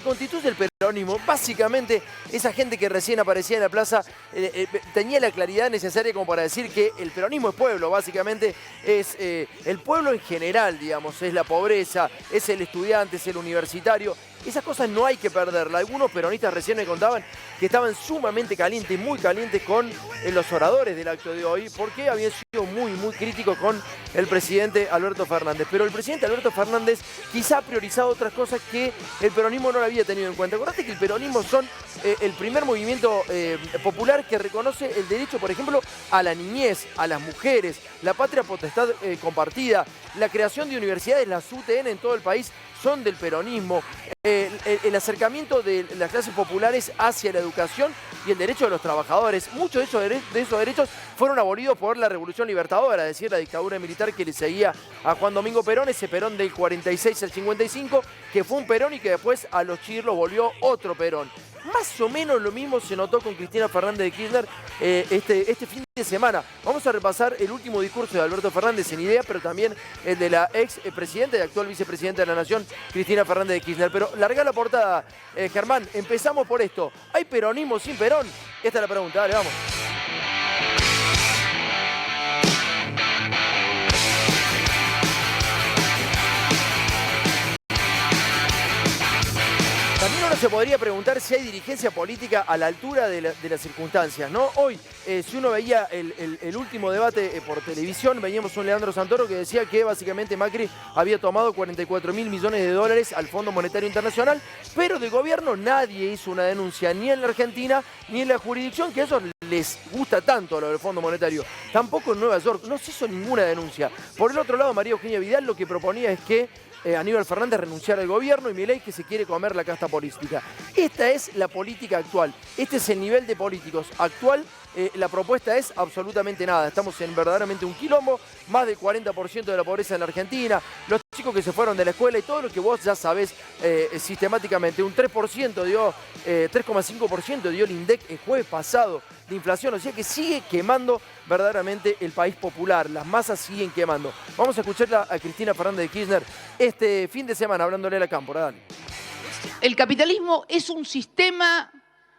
constituye el peronismo, básicamente esa gente que recién aparecía en la plaza tenía la claridad necesaria como para decir que el peronismo es pueblo, básicamente es el pueblo en general, digamos, es la pobreza, es el estudiante, es el universitario. Esas cosas no hay que perderlas. Algunos peronistas recién me contaban que estaban sumamente calientes, muy calientes con los oradores del acto de hoy, porque habían sido muy críticos con el presidente Alberto Fernández. Pero el presidente Alberto Fernández quizá ha priorizado otras cosas que el peronismo no lo había tenido en cuenta. Acordate que el peronismo son el primer movimiento popular que reconoce el derecho, por ejemplo, a la niñez, a las mujeres, la patria potestad compartida, la creación de universidades, las UTN en todo el país son del peronismo, el acercamiento de las clases populares hacia la educación y el derecho de los trabajadores. Muchos de esos derechos fueron abolidos por la Revolución Libertadora, es decir, la dictadura militar que le seguía a Juan Domingo Perón, ese Perón del 46 al 55, que fue un Perón y que después a los chirlos volvió otro Perón. Más o menos lo mismo se notó con Cristina Fernández de Kirchner este fin de semana. Vamos a repasar el último discurso de Alberto Fernández en idea, pero también el de la ex presidenta y actual vicepresidenta de la Nación, Cristina Fernández de Kirchner. Pero larga la portada, Germán. Empezamos por esto. ¿Hay peronismo sin Perón? Esta es la pregunta. Dale, vamos. También uno se podría preguntar si hay dirigencia política a la altura de las circunstancias, ¿no? Hoy, si uno veía el último debate por televisión, veíamos un Leandro Santoro que decía que básicamente Macri había tomado 44.000 millones de dólares al Fondo Monetario Internacional, pero de gobierno nadie hizo una denuncia, ni en la Argentina, ni en la jurisdicción, que a ellos les gusta tanto lo del Fondo Monetario. Tampoco en Nueva York, no se hizo ninguna denuncia. Por el otro lado, María Eugenia Vidal lo que proponía es que Aníbal Fernández renunciara al gobierno y Milei que se quiere comer la casta política. Esta es la política actual, este es el nivel de políticos actual. La propuesta es absolutamente nada. Estamos en verdaderamente un quilombo, más del 40% de la pobreza en la Argentina, los chicos que se fueron de la escuela y todo lo que vos ya sabés sistemáticamente. Un 3% dio, 3,5% dio el INDEC el jueves pasado de inflación, o sea que sigue quemando verdaderamente el país popular, las masas siguen quemando. Vamos a escucharla a Cristina Fernández de Kirchner este fin de semana hablándole a la Cámpora. Dale. El capitalismo es un sistema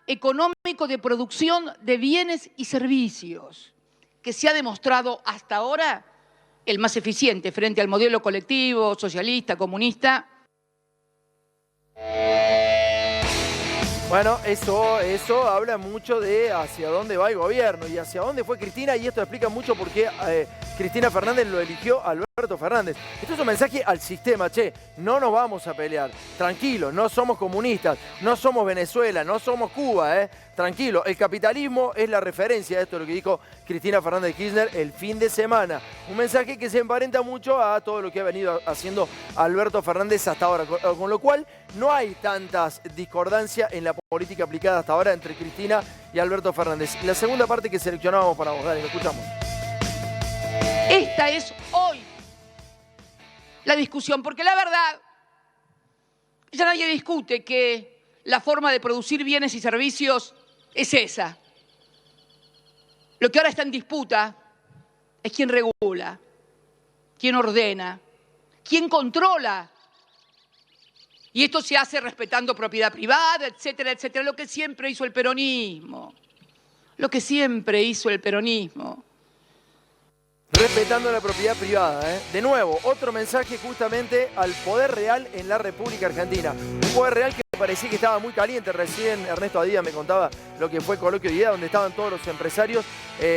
económico de producción de bienes y servicios que se ha demostrado hasta ahora el más eficiente frente al modelo colectivo, socialista, comunista. Bueno, eso habla mucho de hacia dónde va el gobierno y hacia dónde fue Cristina, y esto explica mucho por qué Cristina Fernández lo eligió Alberto Fernández. Esto es un mensaje al sistema, che, no nos vamos a pelear, tranquilo, no somos comunistas, no somos Venezuela, no somos Cuba, tranquilo, el capitalismo es la referencia, esto es lo que dijo Cristina Fernández de Kirchner el fin de semana. Un mensaje que se emparenta mucho a todo lo que ha venido haciendo Alberto Fernández hasta ahora, con lo cual no hay tantas discordancias en la política aplicada hasta ahora entre Cristina y Alberto Fernández. La segunda parte que seleccionábamos para vos, dale, lo escuchamos. Esta es hoy la discusión, porque la verdad, ya nadie discute que la forma de producir bienes y servicios es esa. Lo que ahora está en disputa es quién regula, quién ordena, quién controla. Y esto se hace respetando propiedad privada, etcétera, etcétera. Lo que siempre hizo el peronismo. Lo que siempre hizo el peronismo. Respetando la propiedad privada, De nuevo, otro mensaje justamente al poder real en la República Argentina. Un poder real que parecía que estaba muy caliente. Recién Ernesto Adía me contaba lo que fue el coloquio de idea, donde estaban todos los empresarios.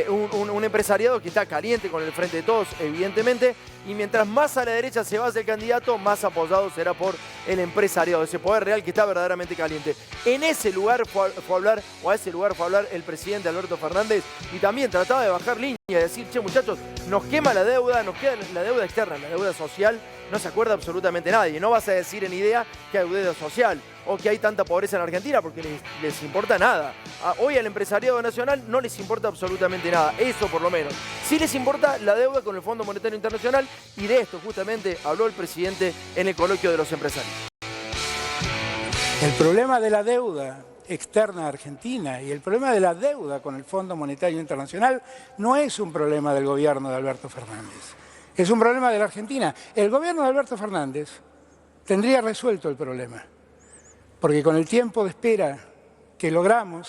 Un empresariado que está caliente con el Frente de Todos, evidentemente. Y mientras más a la derecha se vaya el candidato, más apoyado será por el empresariado, ese poder real que está verdaderamente caliente. En ese lugar fue a hablar el presidente Alberto Fernández y también trataba de bajar línea, de decir, che muchachos, nos quema la deuda, nos queda la deuda externa, la deuda social, no se acuerda absolutamente nadie. No vas a decir en idea que hay deuda social o que hay tanta pobreza en Argentina porque les importa nada. Hoy al empresariado nacional no les importa absolutamente nada, eso por lo menos. Sí les importa la deuda con el Fondo Monetario Internacional, y de esto justamente habló el presidente en el coloquio de los empresarios. El problema de la deuda externa a Argentina y el problema de la deuda con el Fondo Monetario Internacional no es un problema del gobierno de Alberto Fernández, es un problema de la Argentina. El gobierno de Alberto Fernández tendría resuelto el problema, porque con el tiempo de espera que logramos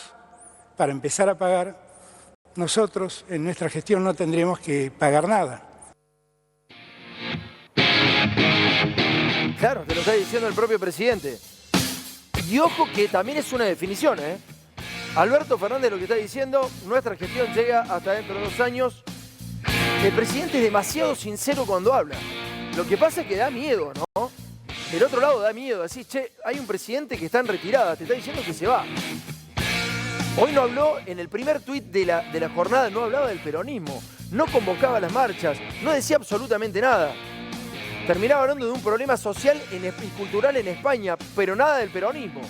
para empezar a pagar, nosotros en nuestra gestión no tendríamos que pagar nada. Claro, te lo está diciendo el propio presidente. Y ojo que también es una definición, ¿eh? Alberto Fernández lo que está diciendo, nuestra gestión llega hasta dentro de 2 años. El presidente es demasiado sincero cuando habla. Lo que pasa es que da miedo, ¿no? Del otro lado da miedo. Así, che, hay un presidente que está en retirada, te está diciendo que se va. Hoy no habló, en el primer tuit de la jornada, no hablaba del peronismo. No convocaba las marchas, no decía absolutamente nada. Terminaba hablando de un problema social y cultural en España, pero nada del peronismo.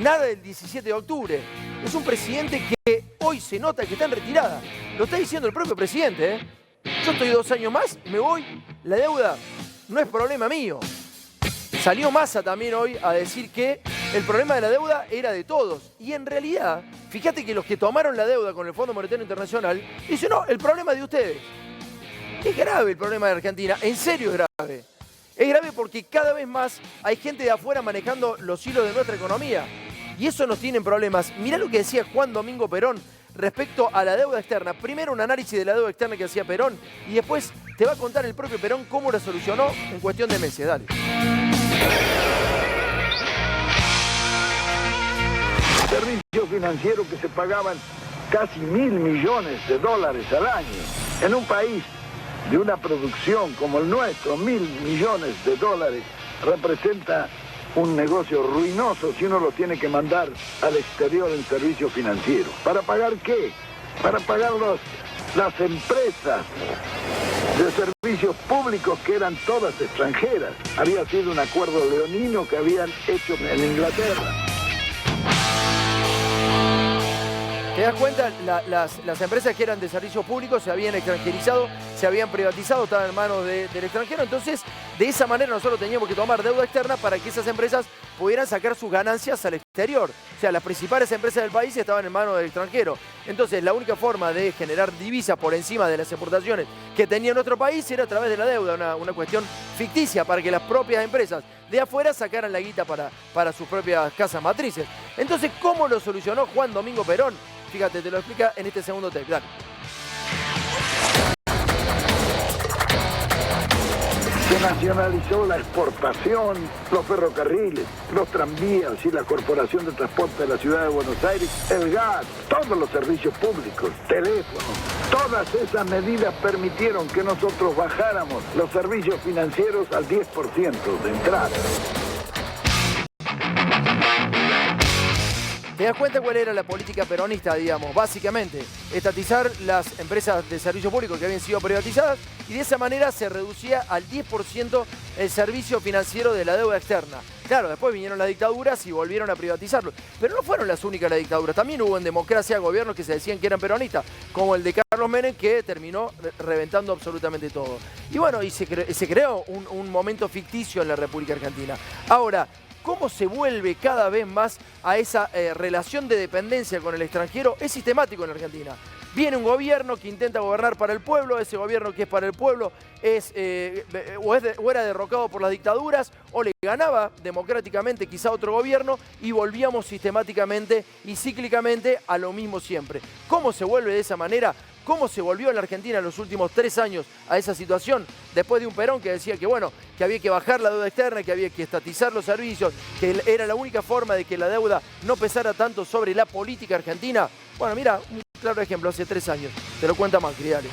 Nada del 17 de octubre. Es un presidente que hoy se nota que está en retirada. Lo está diciendo el propio presidente, ¿eh? Yo estoy 2 años más, me voy, la deuda no es problema mío. Salió Massa también hoy a decir que el problema de la deuda era de todos. Y en realidad, fíjate que los que tomaron la deuda con el Fondo Monetario Internacional dicen, no, el problema es de ustedes. Es grave el problema de Argentina, en serio es grave. Es grave porque cada vez más hay gente de afuera manejando los hilos de nuestra economía. Y eso nos tiene en problemas. Mirá lo que decía Juan Domingo Perón respecto a la deuda externa. Primero un análisis de la deuda externa que hacía Perón y después te va a contar el propio Perón cómo la solucionó en cuestión de meses. Dale. Servicios financieros que se pagaban casi $1.000 millones al año. En un país de una producción como el nuestro, $1.000 millones representa un negocio ruinoso si uno lo tiene que mandar al exterior en servicios financieros. ¿Para pagar qué? Para pagar las empresas de servicios públicos que eran todas extranjeras. Había sido un acuerdo leonino que habían hecho en Inglaterra. ¿Te das cuenta? Las empresas que eran de servicios públicos se habían extranjerizado, se habían privatizado, estaban en manos del extranjero. Entonces, de esa manera nosotros teníamos que tomar deuda externa para que esas empresas pudieran sacar sus ganancias al exterior. O sea, las principales empresas del país estaban en manos del extranjero. Entonces, la única forma de generar divisas por encima de las exportaciones que tenía nuestro país era a través de la deuda, una cuestión ficticia para que las propias empresas de afuera sacaran la guita para sus propias casas matrices. Entonces, ¿cómo lo solucionó Juan Domingo Perón? Fíjate, te lo explica en este segundo tape. Dale. Se nacionalizó la exportación, los ferrocarriles, los tranvías y la Corporación de Transporte de la Ciudad de Buenos Aires, el gas, todos los servicios públicos, teléfonos. Todas esas medidas permitieron que nosotros bajáramos los servicios financieros al 10% de entrada. ¿Te das cuenta cuál era la política peronista, digamos? Básicamente, estatizar las empresas de servicio público que habían sido privatizadas y de esa manera se reducía al 10% el servicio financiero de la deuda externa. Claro, después vinieron las dictaduras y volvieron a privatizarlo. Pero no fueron las únicas las dictaduras. También hubo en democracia gobiernos que se decían que eran peronistas, como el de Carlos Menem, que terminó reventando absolutamente todo. Y bueno, se creó un momento ficticio en la República Argentina. Ahora, ¿cómo se vuelve cada vez más a esa relación de dependencia con el extranjero? Es sistemático en Argentina. Viene un gobierno que intenta gobernar para el pueblo, ese gobierno que es para el pueblo o era derrocado por las dictaduras o le ganaba democráticamente quizá otro gobierno y volvíamos sistemáticamente y cíclicamente a lo mismo siempre. ¿Cómo se vuelve de esa manera? ¿Cómo se volvió en la Argentina en los últimos 3 años a esa situación? Después de un Perón que decía que, bueno, que había que bajar la deuda externa, que había que estatizar los servicios, que era la única forma de que la deuda no pesara tanto sobre la política argentina. Bueno, mira, un claro ejemplo, hace 3 años. Te lo cuenta Macri, dale.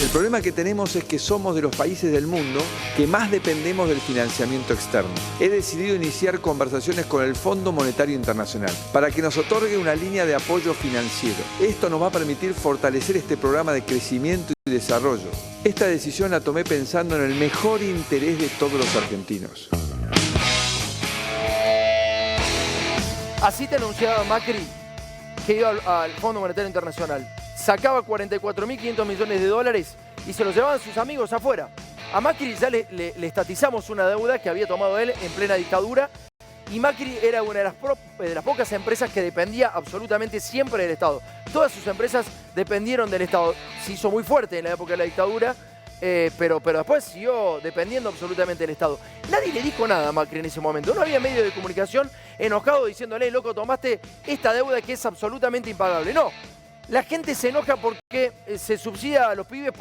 El problema que tenemos es que somos de los países del mundo que más dependemos del financiamiento externo. He decidido iniciar conversaciones con el Fondo Monetario Internacional para que nos otorgue una línea de apoyo financiero. Esto nos va a permitir fortalecer este programa de crecimiento y desarrollo. Esta decisión la tomé pensando en el mejor interés de todos los argentinos. Así te anunciaba Macri que iba al Fondo Monetario Internacional. Sacaba 44.500 millones de dólares y se los llevaban sus amigos afuera. A Macri ya le estatizamos una deuda que había tomado él en plena dictadura y Macri era una de las pocas empresas que dependía absolutamente siempre del Estado. Todas sus empresas dependieron del Estado. Se hizo muy fuerte en la época de la dictadura pero después siguió dependiendo absolutamente del Estado. Nadie le dijo nada a Macri en ese momento. No había medio de comunicación enojado diciéndole, loco, tomaste esta deuda que es absolutamente impagable. No, la gente se enoja porque se subsidia a los pibes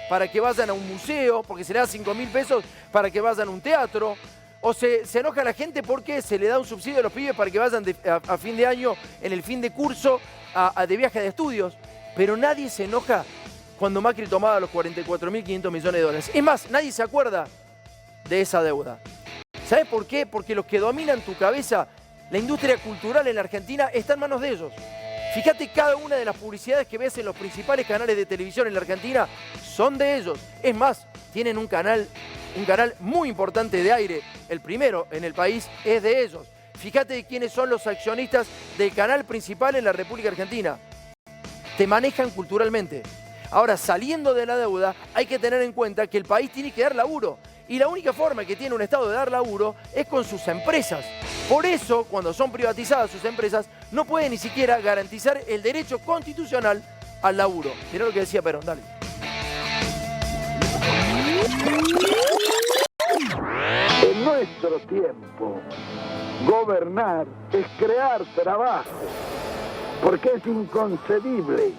para que vayan a un museo, porque se le da 5.000 pesos para que vayan a un teatro. O se enoja la gente porque se le da un subsidio a los pibes para que vayan a fin de año, en el fin de curso, de viaje de estudios. Pero nadie se enoja cuando Macri tomaba los 44.500 millones de dólares. Es más, nadie se acuerda de esa deuda. ¿Sabes por qué? Porque los que dominan tu cabeza, la industria cultural en la Argentina, está en manos de ellos. Fíjate, cada una de las publicidades que ves en los principales canales de televisión en la Argentina son de ellos. Es más, tienen un canal muy importante de aire, el primero en el país, es de ellos. Fíjate quiénes son los accionistas del canal principal en la República Argentina. Te manejan culturalmente. Ahora, saliendo de la deuda, hay que tener en cuenta que el país tiene que dar laburo. Y la única forma que tiene un Estado de dar laburo es con sus empresas. Por eso, cuando son privatizadas sus empresas, no pueden ni siquiera garantizar el derecho constitucional al laburo. Mirá lo que decía Perón, dale. En nuestro tiempo, gobernar es crear trabajo, porque es inconcebible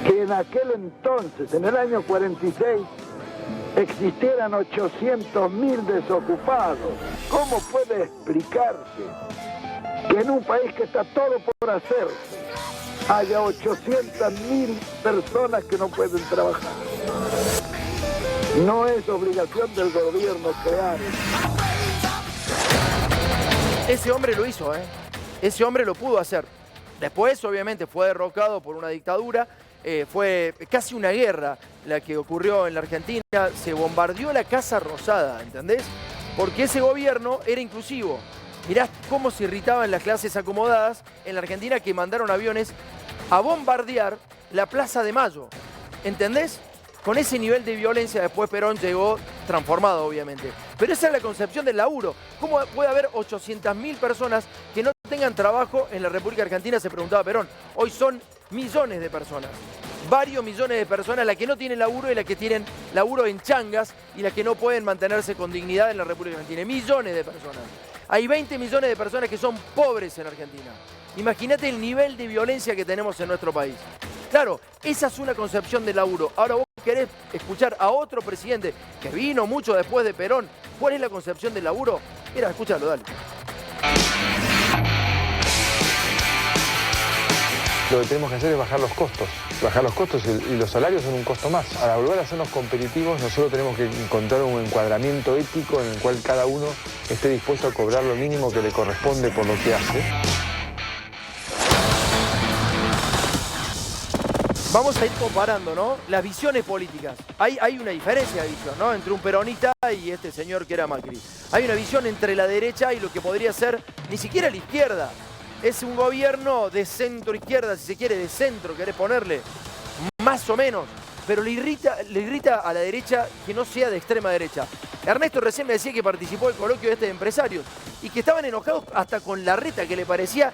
que en aquel entonces, en el año 46, existieran 800.000 desocupados. ¿Cómo puede explicarse que en un país que está todo por hacer haya 800.000 personas que no pueden trabajar? No es obligación del gobierno crear. Ese hombre lo hizo, ¿eh? Ese hombre lo pudo hacer. Después, obviamente, fue derrocado por una dictadura. Fue casi una guerra la que ocurrió en la Argentina. Se bombardeó la Casa Rosada, ¿entendés? Porque ese gobierno era inclusivo. Mirá cómo se irritaban las clases acomodadas en la Argentina, que mandaron aviones a bombardear la Plaza de Mayo. ¿Entendés? Con ese nivel de violencia después Perón llegó transformado, obviamente. Pero esa es la concepción del laburo. ¿Cómo puede haber 800.000 personas que no tengan trabajo en la República Argentina? Se preguntaba Perón. Hoy son millones de personas. Varios millones de personas, las que no tienen laburo y las que tienen laburo en changas y las que no pueden mantenerse con dignidad en la República Argentina. Millones de personas. Hay 20 millones de personas que son pobres en Argentina. Imagínate el nivel de violencia que tenemos en nuestro país. Claro, esa es una concepción del laburo. Ahora vos querés escuchar a otro presidente que vino mucho después de Perón. ¿Cuál es la concepción del laburo? Mira, escúchalo, dale. Lo que tenemos que hacer es bajar los costos. Bajar los costos y los salarios son un costo más. Para volver a hacernos competitivos, nosotros tenemos que encontrar un encuadramiento ético en el cual cada uno esté dispuesto a cobrar lo mínimo que le corresponde por lo que hace. Vamos a ir comparando, ¿no?, las visiones políticas. Hay una diferencia de visión, ¿no?, entre un peronista y este señor que era Macri. Hay una visión entre la derecha y lo que podría ser ni siquiera la izquierda. Es un gobierno de centro-izquierda, si se quiere, de centro, querés ponerle, más o menos. Pero le irrita a la derecha que no sea de extrema derecha. Ernesto recién me decía que participó del coloquio de empresarios y que estaban enojados hasta con Larreta, que le parecía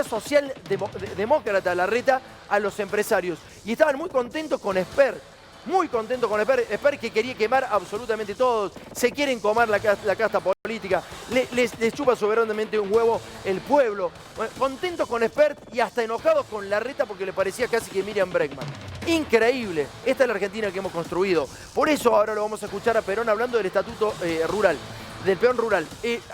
socialdemócrata Larreta a los empresarios. Y estaban muy contentos con Esper. Muy contento con Esper, que quería quemar absolutamente todos. Se quieren comer la casta política. Les chupa soberanamente un huevo el pueblo. Bueno, contentos con Esper y hasta enojados con Larreta porque le parecía casi que Miriam Bregman. Increíble. Esta es la Argentina que hemos construido. Por eso ahora lo vamos a escuchar a Perón hablando del estatuto rural. Del peón rural.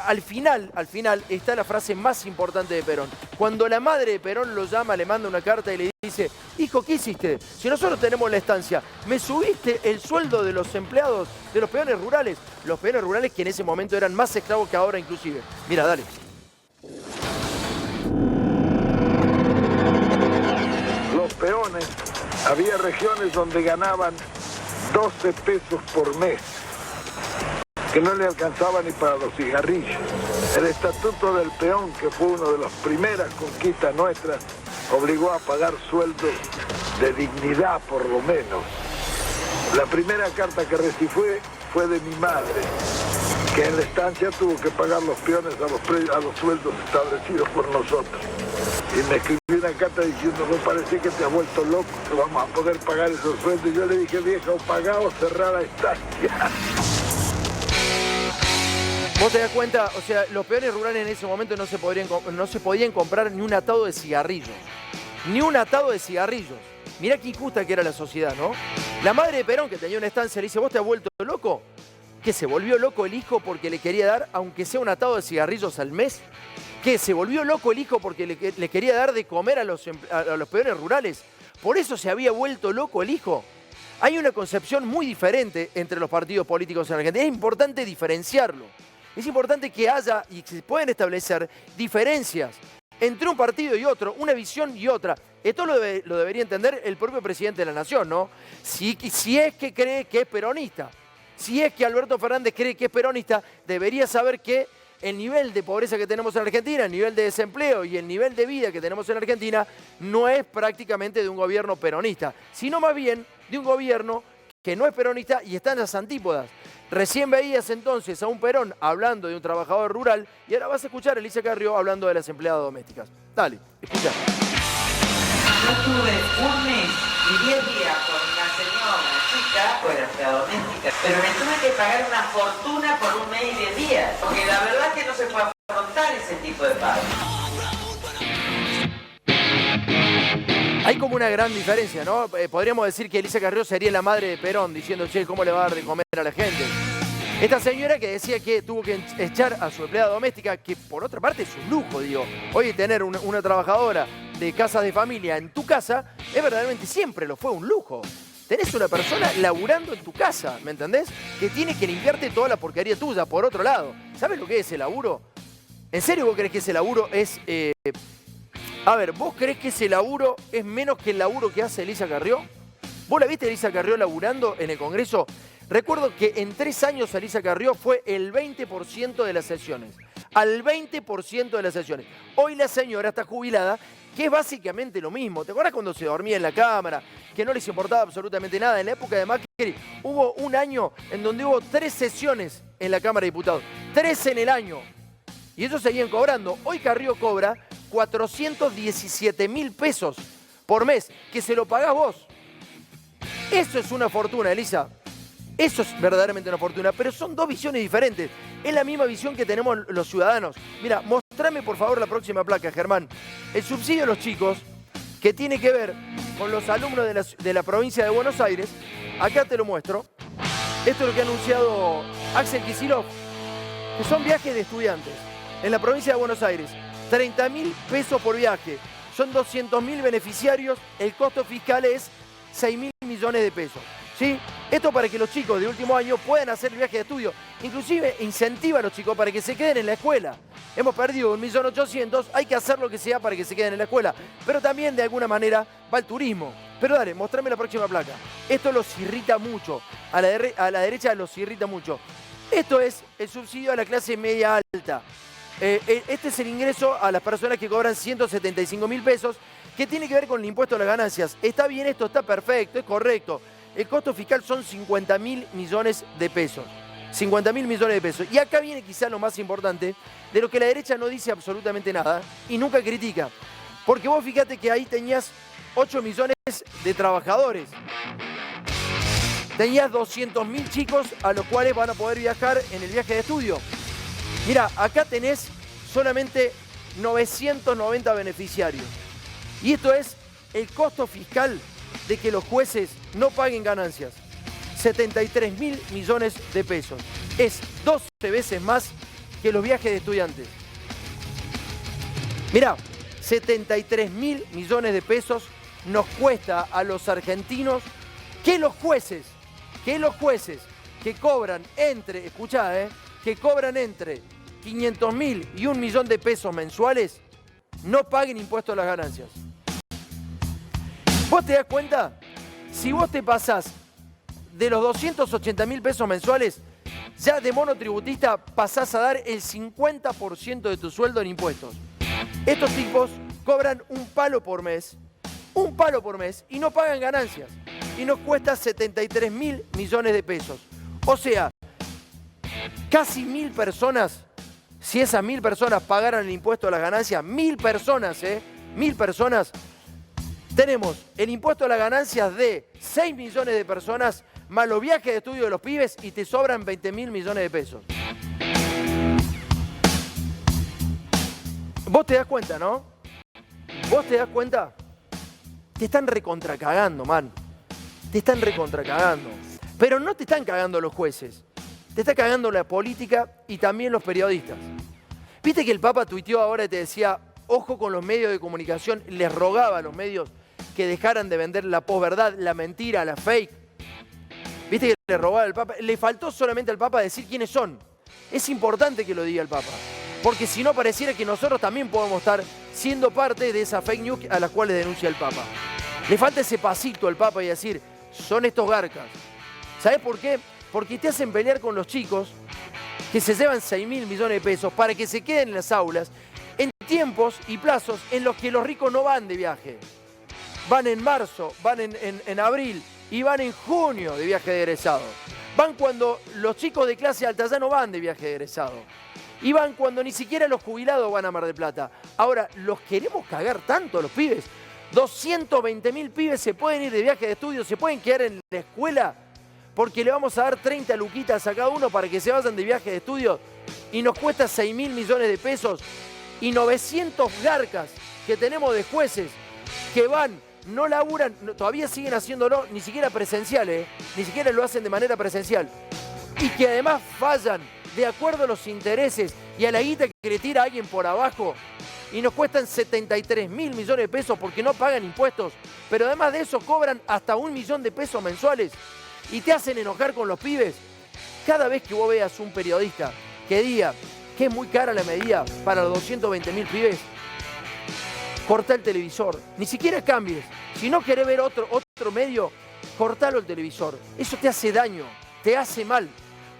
Al final está la frase más importante de Perón. Cuando la madre de Perón lo llama, le manda una carta y le dice: hijo, ¿qué hiciste? Si nosotros tenemos la estancia, me subiste el sueldo de los empleados, de los peones rurales. Los peones rurales que en ese momento eran más esclavos que ahora inclusive. Mira, dale. Los peones, había regiones donde ganaban 12 pesos por mes, que no le alcanzaba ni para los cigarrillos. El estatuto del peón, que fue una de las primeras conquistas nuestras, obligó a pagar sueldos de dignidad por lo menos. La primera carta que recibí fue de mi madre, que en la estancia tuvo que pagar los peones a los sueldos establecidos por nosotros. Y me escribió una carta diciendo, no parece que te has vuelto loco, que vamos a poder pagar esos sueldos. Y yo le dije, vieja, o pagá o cerrá la estancia. Vos te das cuenta, o sea, los peones rurales en ese momento no se podían comprar ni un atado de cigarrillos. Ni un atado de cigarrillos. Mirá qué injusta que era la sociedad, ¿no? La madre de Perón, que tenía una estancia, le dice, ¿vos te has vuelto loco? ¿Que se volvió loco el hijo porque le quería dar, aunque sea un atado de cigarrillos al mes? ¿Que se volvió loco el hijo porque le quería dar de comer a los peones rurales? ¿Por eso se había vuelto loco el hijo? Hay una concepción muy diferente entre los partidos políticos en Argentina. Es importante diferenciarlo. Es importante que haya y que se puedan establecer diferencias entre un partido y otro, una visión y otra. Esto lo debería entender el propio presidente de la Nación, ¿no? Si es que cree que es peronista, si es que Alberto Fernández cree que es peronista, debería saber que el nivel de pobreza que tenemos en Argentina, el nivel de desempleo y el nivel de vida que tenemos en Argentina no es prácticamente de un gobierno peronista, sino más bien de un gobierno que no es peronista y está en las antípodas. Recién veías entonces a un Perón hablando de un trabajador rural y ahora vas a escuchar a Elisa Carrió hablando de las empleadas domésticas. Dale, escucha. Yo tuve un mes y 10 días con una señora, una chica, fuera empleada doméstica, pero me tuve que pagar una fortuna por un mes y 10 días, porque la verdad es que no se puede afrontar ese tipo de pago. Hay como una gran diferencia, ¿no? Podríamos decir que Elisa Carrió sería la madre de Perón, diciendo, che, ¿cómo le va a dar de comer a la gente? Esta señora que decía que tuvo que echar a su empleada doméstica, que por otra parte es un lujo, digo. Oye, tener una trabajadora de casas de familia en tu casa, es verdaderamente siempre lo fue un lujo. Tenés una persona laburando en tu casa, ¿me entendés? Que tiene que limpiarte toda la porquería tuya, por otro lado. ¿Sabes lo que es ese laburo? ¿En serio vos creés que ese laburo es... A ver, ¿vos creés que ese laburo es menos que el laburo que hace Elisa Carrió? ¿Vos la viste a Elisa Carrió laburando en el Congreso? Recuerdo que en 3 años Elisa Carrió fue el 20% de las sesiones. Al 20% de las sesiones. Hoy la señora está jubilada, que es básicamente lo mismo. ¿Te acuerdas cuando se dormía en la Cámara? Que no les importaba absolutamente nada. En la época de Macri hubo un año en donde hubo 3 sesiones en la Cámara de Diputados. 3 en el año. Y ellos seguían cobrando. Hoy Carrió cobra 417.000 pesos por mes, que se lo pagás vos. Eso es una fortuna, Elisa. Eso es verdaderamente una fortuna, pero son 2 visiones diferentes. Es la misma visión que tenemos los ciudadanos. Mira, mostrame por favor la próxima placa, Germán. El subsidio a los chicos, que tiene que ver con los alumnos de la provincia de Buenos Aires. Acá te lo muestro. Esto es lo que ha anunciado Axel Kicillof, que son viajes de estudiantes en la provincia de Buenos Aires. 30.000 pesos por viaje. Son 200.000 beneficiarios. El costo fiscal es 6.000 millones de pesos. ¿Sí? Esto para que los chicos de último año puedan hacer el viaje de estudio. Inclusive incentiva a los chicos para que se queden en la escuela. Hemos perdido 1.800.000, hay que hacer lo que sea para que se queden en la escuela. Pero también de alguna manera va el turismo. Pero dale, mostrame la próxima placa. Esto los irrita mucho. A la derecha los irrita mucho. Esto es el subsidio a la clase media alta. Este es el ingreso a las personas que cobran 175.000 pesos, que tiene que ver con el impuesto a las ganancias. Está bien esto, está perfecto, es correcto. El costo fiscal son 50.000 millones de pesos. 50.000 millones de pesos. Y acá viene quizá lo más importante, de lo que la derecha no dice absolutamente nada y nunca critica. Porque vos fíjate que ahí tenías 8 millones de trabajadores. Tenías 200.000 chicos a los cuales van a poder viajar en el viaje de estudio. Mira, acá tenés solamente 990 beneficiarios. Y esto es el costo fiscal de que los jueces no paguen ganancias. 73.000 millones de pesos. Es 12 veces más que los viajes de estudiantes. Mirá, 73.000 millones de pesos nos cuesta a los argentinos que los jueces que cobran entre, escuchá, que cobran entre 500.000 y 1 millón de pesos mensuales, no paguen impuestos a las ganancias. ¿Vos te das cuenta? Si vos te pasás de los 280.000 pesos mensuales, ya de monotributista pasás a dar el 50% de tu sueldo en impuestos. Estos tipos cobran un palo por mes, y no pagan ganancias. Y nos cuesta 73.000 millones de pesos. O sea, casi 1.000 personas, si esas 1.000 personas pagaran el impuesto a las ganancias, 1.000 personas, 1000 personas, tenemos el impuesto a las ganancias de 6 millones de personas, más los viajes de estudio de los pibes y te sobran 20.000 millones de pesos. Vos te das cuenta, ¿no? ¿Vos te das cuenta? Te están recontracagando, man. Te están recontracagando. Pero no te están cagando los jueces. Te está cagando la política y también los periodistas. ¿Viste que el Papa tuiteó ahora y te decía, ojo con los medios de comunicación? Les rogaba a los medios que dejaran de vender la posverdad, la mentira, la fake. ¿Viste que le rogaba al Papa? Le faltó solamente al Papa decir quiénes son. Es importante que lo diga el Papa. Porque si no, pareciera que nosotros también podemos estar siendo parte de esa fake news a las cuales denuncia el Papa. Le falta ese pasito al Papa y decir, son estos garcas. ¿Sabés por qué? Porque te hacen pelear con los chicos que se llevan 6.000 millones de pesos para que se queden en las aulas en tiempos y plazos en los que los ricos no van de viaje. Van en marzo, van en abril y van en junio de viaje de egresado. Van cuando los chicos de clase alta ya no van de viaje de egresado. Y van cuando ni siquiera los jubilados van a Mar del Plata. Ahora, ¿los queremos cagar tanto a los pibes? 220.000 pibes se pueden ir de viaje de estudio, se pueden quedar en la escuela porque le vamos a dar 30 luquitas a cada uno para que se vayan de viaje de estudio y nos cuesta 6.000 millones de pesos y 900 garcas que tenemos de jueces que van, no laburan, todavía siguen haciéndolo, ni siquiera presencial, ni siquiera lo hacen de manera presencial y que además fallan de acuerdo a los intereses y a la guita que le tira a alguien por abajo y nos cuestan 73.000 millones de pesos porque no pagan impuestos, pero además de eso cobran hasta 1 millón de pesos mensuales y te hacen enojar con los pibes. Cada vez que vos veas un periodista que diga que es muy cara la medida para los 220.000 pibes, cortá el televisor, ni siquiera cambies. Si no querés ver otro medio, cortalo el televisor. Eso te hace daño, te hace mal.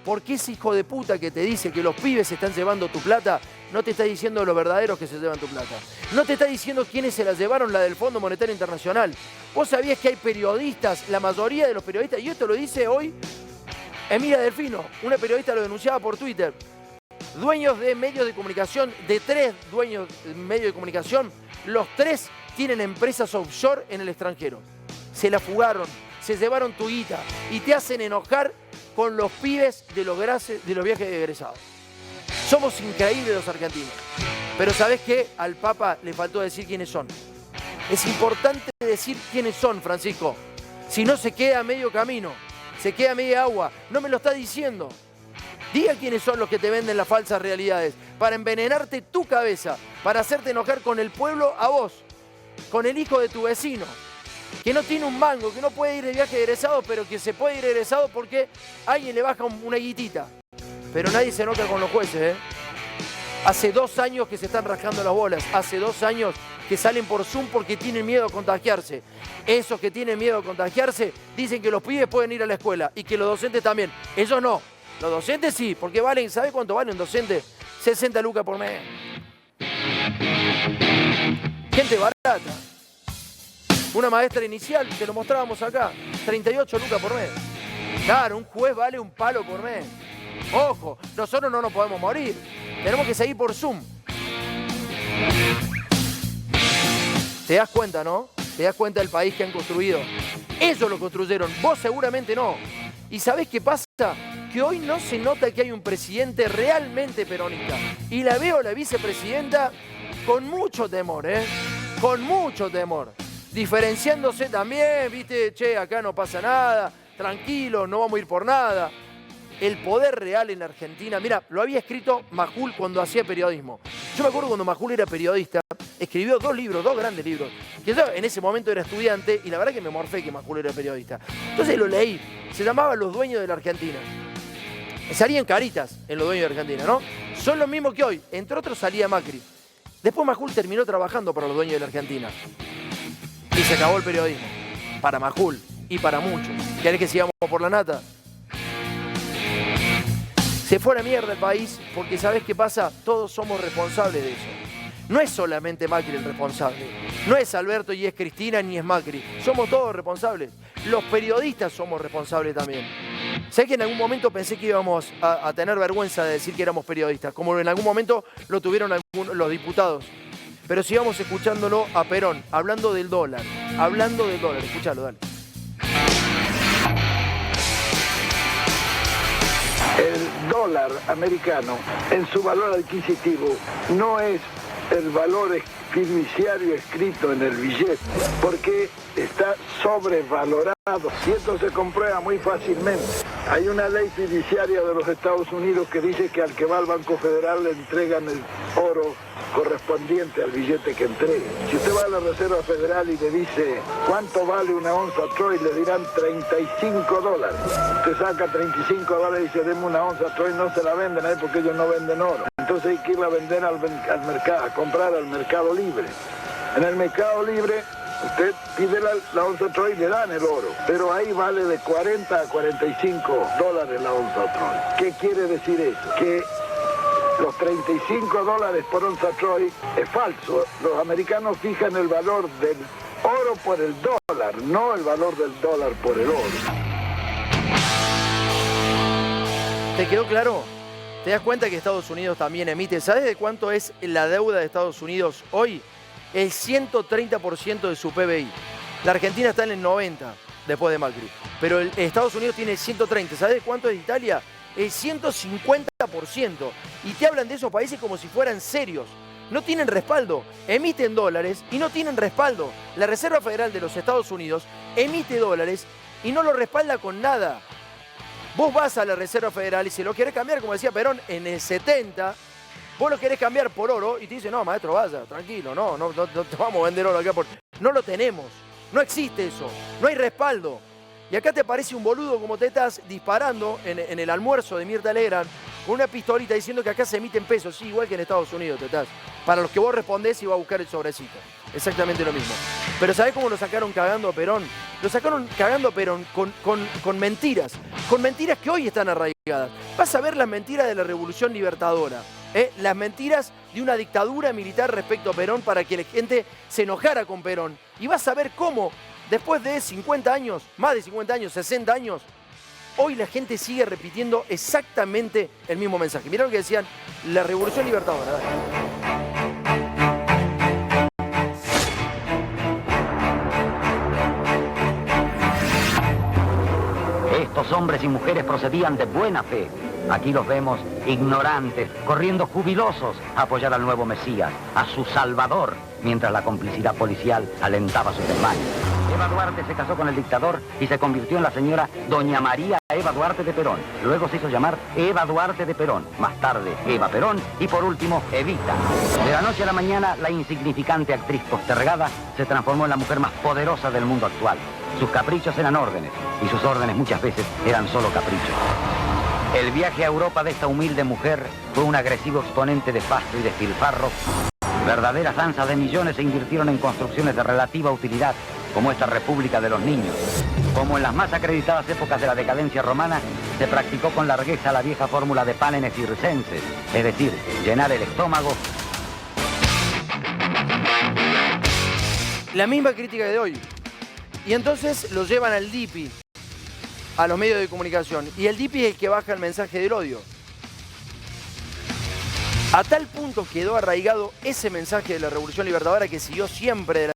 Porque ese hijo de puta que te dice que los pibes se están llevando tu plata, no te está diciendo los verdaderos que se llevan tu plata. No te está diciendo quiénes se la llevaron, la del Fondo Monetario Internacional. Vos sabías que hay periodistas, la mayoría de los periodistas, y esto lo dice hoy Emilia Delfino, una periodista lo denunciaba por Twitter. Dueños de medios de comunicación, de 3 dueños de medios de comunicación, los 3 tienen empresas offshore en el extranjero. Se la fugaron, se llevaron tu guita y te hacen enojar con los pibes de los viajes de egresados. Somos increíbles los argentinos. Pero ¿sabés qué? Al Papa le faltó decir quiénes son. Es importante decir quiénes son, Francisco. Si no, se queda a medio camino, se queda a media agua. No me lo está diciendo. Diga quiénes son los que te venden las falsas realidades para envenenarte tu cabeza, para hacerte enojar con el pueblo a vos, con el hijo de tu vecino, que no tiene un mango, que no puede ir de viaje de egresado, pero que se puede ir de egresado porque alguien le baja una guitita. Pero nadie se enoja con los jueces, Hace 2 años que se están rascando las bolas, hace 2 años que salen por Zoom porque tienen miedo a contagiarse. Esos que tienen miedo a contagiarse dicen que los pibes pueden ir a la escuela y que los docentes también. Ellos no. Los docentes sí, porque valen, ¿sabe cuánto vale un docente? 60 lucas por mes. Gente barata. Una maestra inicial, te lo mostrábamos acá, 38 lucas por mes. Claro, un juez vale un palo por mes. Ojo, nosotros no nos podemos morir. Tenemos que seguir por Zoom. ¿Te das cuenta, no? ¿Te das cuenta del país que han construido? Ellos lo construyeron, vos seguramente no. ¿Y sabés qué pasa? Que hoy no se nota que hay un presidente realmente peronista. Y la veo la vicepresidenta con mucho temor, Con mucho temor. Diferenciándose también, viste, che, acá no pasa nada, tranquilo, no vamos a ir por nada. El poder real en la Argentina, mira, lo había escrito Majul cuando hacía periodismo. Yo me acuerdo cuando Majul era periodista, escribió 2 libros, 2 grandes libros, que yo en ese momento era estudiante y la verdad que me morfé que Majul era periodista. Entonces lo leí, se llamaba Los Dueños de la Argentina. Salían caritas en Los Dueños de la Argentina, ¿no? Son los mismos que hoy, entre otros salía Macri. Después Majul terminó trabajando para Los Dueños de la Argentina. Y se acabó el periodismo. Para Majul y para muchos. ¿Querés que sigamos por la nata? Se fue a la mierda el país porque ¿sabés qué pasa? Todos somos responsables de eso. No es solamente Macri el responsable. No es Alberto y es Cristina ni es Macri. Somos todos responsables. Los periodistas somos responsables también. Sé que en algún momento pensé que íbamos a tener vergüenza de decir que éramos periodistas, como en algún momento lo tuvieron los diputados. Pero sigamos escuchándolo a Perón, hablando del dólar. Hablando del dólar. Escuchalo, dale. El dólar americano, en su valor adquisitivo, no es el valor fiduciario escrito en el billete, porque está sobrevalorado. Y esto se comprueba muy fácilmente. Hay una ley fiduciaria de los Estados Unidos que dice que al que va al Banco Federal le entregan el oro correspondiente al billete que entregue. Si usted va a la Reserva Federal y le dice cuánto vale una onza Troy, le dirán $35. Usted saca $35 y dice, deme una onza Troy, no se la venden porque ellos no venden oro. Entonces hay que ir a vender al mercado, a comprar al mercado libre. En el mercado libre usted pide la onza Troy y le dan el oro, pero ahí vale de 40 a $45 la onza Troy. ¿Qué quiere decir eso? Que los $35 por onza Troy es falso. Los americanos fijan el valor del oro por el dólar, no el valor del dólar por el oro. ¿Te quedó claro? ¿Te das cuenta que Estados Unidos también emite? ¿Sabes de cuánto es la deuda de Estados Unidos hoy? El 130% de su PBI. La Argentina está en el 90% después de Macri. Pero Estados Unidos tiene el 130%. ¿Sabes de cuánto es Italia? El 150%. Y te hablan de esos países como si fueran serios. No tienen respaldo. Emiten dólares y no tienen respaldo. La Reserva Federal de los Estados Unidos emite dólares y no lo respalda con nada. Vos vas a la Reserva Federal y si lo querés cambiar, como decía Perón, en el 70, vos lo querés cambiar por oro y te dicen, no, maestro, vaya, tranquilo, no te vamos a vender oro acá. No lo tenemos, no existe eso, no hay respaldo. Y acá te parece un boludo como te estás disparando en el almuerzo de Mirta Legrand con una pistolita diciendo que acá se emiten pesos, sí, igual que en Estados Unidos, te estás. Para los que vos respondés y va a buscar el sobrecito. Exactamente lo mismo. Pero ¿sabés cómo lo sacaron cagando a Perón? Lo sacaron cagando a Perón con mentiras. Con mentiras que hoy están arraigadas. Vas a ver las mentiras de la Revolución Libertadora. Las mentiras de una dictadura militar respecto a Perón para que la gente se enojara con Perón. Y vas a ver cómo, después de 50 años, más de 50 años, 60 años, hoy la gente sigue repitiendo exactamente el mismo mensaje. Mirá lo que decían, la Revolución Libertadora. Dale. Estos hombres y mujeres procedían de buena fe. Aquí los vemos ignorantes, corriendo jubilosos a apoyar al nuevo Mesías, a su Salvador, mientras la complicidad policial alentaba su desmayo. Eva Duarte se casó con el dictador y se convirtió en la señora Doña María Eva Duarte de Perón. Luego se hizo llamar Eva Duarte de Perón, más tarde Eva Perón y por último Evita. De la noche a la mañana, la insignificante actriz postergada se transformó en la mujer más poderosa del mundo actual. Sus caprichos eran órdenes y sus órdenes muchas veces eran solo caprichos. El viaje a Europa de esta humilde mujer fue un agresivo exponente de fasto y despilfarro. Verdaderas danzas de millones se invirtieron en construcciones de relativa utilidad, como esta República de los Niños. Como en las más acreditadas épocas de la decadencia romana, se practicó con largueza la vieja fórmula de panem et circenses, es decir, llenar el estómago. La misma crítica de hoy. Y entonces lo llevan al DIPI, a los medios de comunicación. Y el DIPI es el que baja el mensaje del odio. A tal punto quedó arraigado ese mensaje de la Revolución Libertadora que siguió siempre de la